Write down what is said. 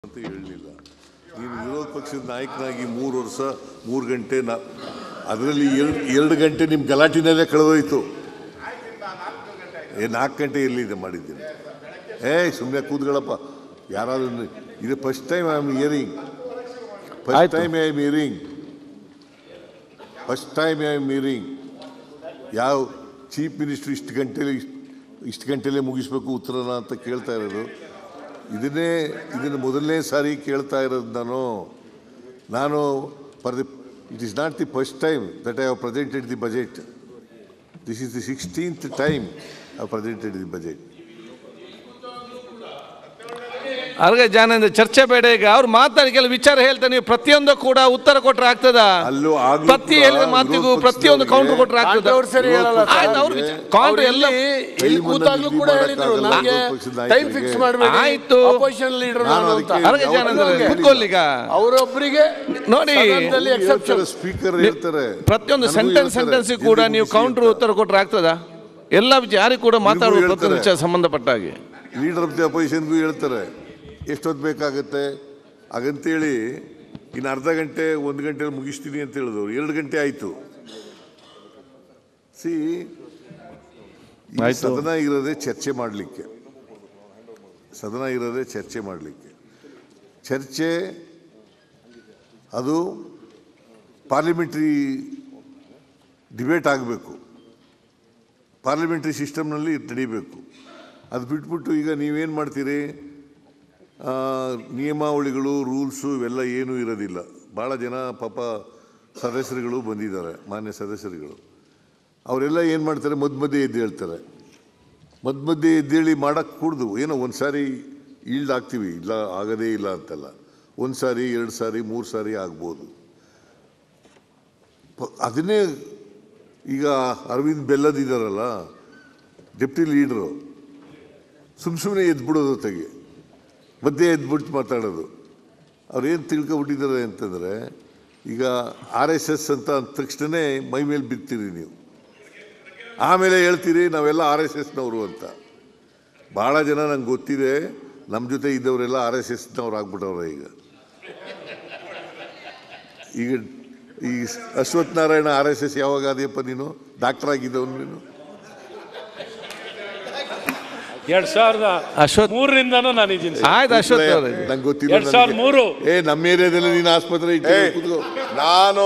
ಅಂತ ಹೇಳಲಿಲ್ಲ. ನೀನು ವಿರೋಧ ಪಕ್ಷದ ನಾಯಕನಾಗಿ 3 ವರ್ಷ 3 ಗಂಟೆ ಅದರಲ್ಲಿ 2 ಗಂಟೆ ನಿಮ್ಮ ಗಲಾಟಿನಲ್ಲೇ ಕಳೆದೋಯ್ತು. 4 ಗಂಟೆ ಎಲ್ಲಿದೆ ಮಾಡಿದ್ದೀನಿ. ಸುಮ್ಮನೆ ಕೂತ್ಗಳಪ್ಪ. ಯಾರಾದ್ರೂ ಇದು first time I am hearing. First time I am hearing. ಯಾವ ಚೀಫ್ ಮಿನಿಸ್ಟರ್ ಇಷ್ಟು ಗಂಟೆಲೇ ಮುಗಿಸ್ಬೇಕು ಉತ್ತರನ ಅಂತ ಕೇಳ್ತಾ ಇರೋದು. ಇದನ್ನು ಮೊದಲನೇ ಸಾರಿ ಕೇಳ್ತಾ ಇರೋದು ನಾನು it is not the first time that I have presented the budget. This is the 16th time I have presented the budget. ಅರ್ಗ ಜಾನಂದ ಚರ್ಚೆ ಬೇಡ. ಈಗ ಅವ್ರು ಮಾತಾಡಿ ಕೆಲವು ವಿಚಾರ ಹೇಳ್ತಾರೆ, ನೀವು ಪ್ರತಿಯೊಂದು ಕೂಡ ಉತ್ತರ ಕೊಟ್ರೆ ಆಗ್ತದ? ಪ್ರತಿ ಹೇಳಿದ ಮಾತಿಗೂ ಪ್ರತಿಯೊಂದು ಕೌಂಟರ್ ಕೊಟ್ರೆ ಆಗ್ತದ? ಆಯ್ತು, ಅರ್ಗ ಜಾನಂದ ಕೂತ್ಕೊಳ್ಳಿಗ ಅವರೊಬ್ಬರಿಗೆ ನೋಡಿ. ಸ್ಪೀಕರ್ ಹೇಳ್ತಾರೆ ಪ್ರತಿಯೊಂದು ಸೆಂಟೆನ್ಸ್ ಕೂಡ ನೀವು ಕೌಂಟರ್ ಉತ್ತರ ಕೊಟ್ರೆ ಆಗ್ತದ? ಎಲ್ಲ ಯಾರಿಗೂ ಕೂಡ ಮಾತಾಡುವ ಪ್ರತಿಯೊಂದು ವಿಚಾರ ಸಂಬಂಧಪಟ್ಟ ಹಾಗೆ ಲೀಡರ್ ಆಫ್ ದಿ ಅಪೋಸಿಷನ್ಗೂ ಹೇಳ್ತಾರೆ ಎಷ್ಟೊತ್ತು ಬೇಕಾಗುತ್ತೆ ಹಾಗಂತೇಳಿ. ಇನ್ನು ಅರ್ಧ ಗಂಟೆ 1 ಗಂಟೆಯಲ್ಲಿ ಮುಗಿಸ್ತೀನಿ ಅಂತ ಹೇಳಿದವರು 2 ಗಂಟೆ ಆಯಿತು. ಸದನ ಇರೋದೇ ಚರ್ಚೆ ಮಾಡಲಿಕ್ಕೆ. ಚರ್ಚೆ ಅದು ಪಾರ್ಲಿಮೆಂಟ್ರಿ ಡಿಬೇಟ್ ಆಗಬೇಕು, ಪಾರ್ಲಿಮೆಂಟ್ರಿ ಸಿಸ್ಟಮ್ನಲ್ಲಿ ನಡೀಬೇಕು. ಅದು ಬಿಟ್ಬಿಟ್ಟು ಈಗ ನೀವೇನು ಮಾಡ್ತೀರಿ, ನಿಯಮಾವಳಿಗಳು ರೂಲ್ಸು ಇವೆಲ್ಲ ಏನೂ ಇರೋದಿಲ್ಲ. ಭಾಳ ಜನ ಪಾಪ ಸದಸ್ಯರುಗಳು ಬಂದಿದ್ದಾರೆ, ಮಾನ್ಯ ಸದಸ್ಯರುಗಳು. ಅವರೆಲ್ಲ ಏನು ಮಾಡ್ತಾರೆ, ಮಧ್ಯೆ ಎದ್ದು ಹೇಳ್ತಾರೆ. ಮಧ್ಯೆ ಎದ್ದೇಳಿ ಮಾಡೋಕ್ಕೆ ಕೂಡ್ದು ಏನೋ ಒಂದು ಸಾರಿ ಈಲ್ಡ್ ಆಗ್ತೀವಿ, ಇಲ್ಲ ಆಗೋದೇ ಇಲ್ಲ ಅಂತಲ್ಲ. 1 ಸಾರಿ 2 ಸಾರಿ 3 ಸಾರಿ ಆಗ್ಬೋದು. ಅದನ್ನೇ ಈಗ ಅರವಿಂದ್ ಬೆಲ್ಲದಿದ್ದಾರಲ್ಲ ಡೆಪ್ಟಿ ಲೀಡ್ರು, ಸುಮ್ಮನೆ ಎದ್ಬಿಡೋದು ತೆಗೆ ಮಧ್ಯೆ ಎದ್ಬಿಟ್ಟು ಮಾತಾಡೋದು. ಅವ್ರೇನು ತಿಳ್ಕೊಬಿಟ್ಟಿದ್ದಾರೆ ಅಂತಂದರೆ, ಈಗ RSS ಅಂತ ಅಂದ ತಕ್ಷಣ ಮೈ ಮೇಲೆ ಬಿತ್ತೀರಿ ನೀವು, ಆಮೇಲೆ ಹೇಳ್ತೀರಿ ನಾವೆಲ್ಲ RSSನವರು ಅಂತ. ಭಾಳ ಜನ ನಂಗೆ ಗೊತ್ತಿದೆ, ನಮ್ಮ ಜೊತೆ ಇದ್ದವರೆಲ್ಲ RSSನವ್ರು ಆಗ್ಬಿಟ್ಟವ್ರೆ. ಈಗ ಈ ಅಶ್ವಥ್ ನಾರಾಯಣ RSS ಯಾವಾಗ ಆದ್ಯಪ್ಪ? ನೀನು ಡಾಕ್ಟರ್ ಆಗಿದ್ದವನು ನೀನು 2003ರಿಂದನೂ ನಾನು ಇದ್ದೀನಿ. ಆಯ್ತು ಅಶ್ವಥ್ ನಂಗೆ ಗೊತ್ತಿಲ್ಲ. 2003 ನಮ್ಮ ಏರಿಯಾದಲ್ಲಿ ನೀನು ಆಸ್ಪತ್ರೆ ಇಟ್ಟು ನಾನು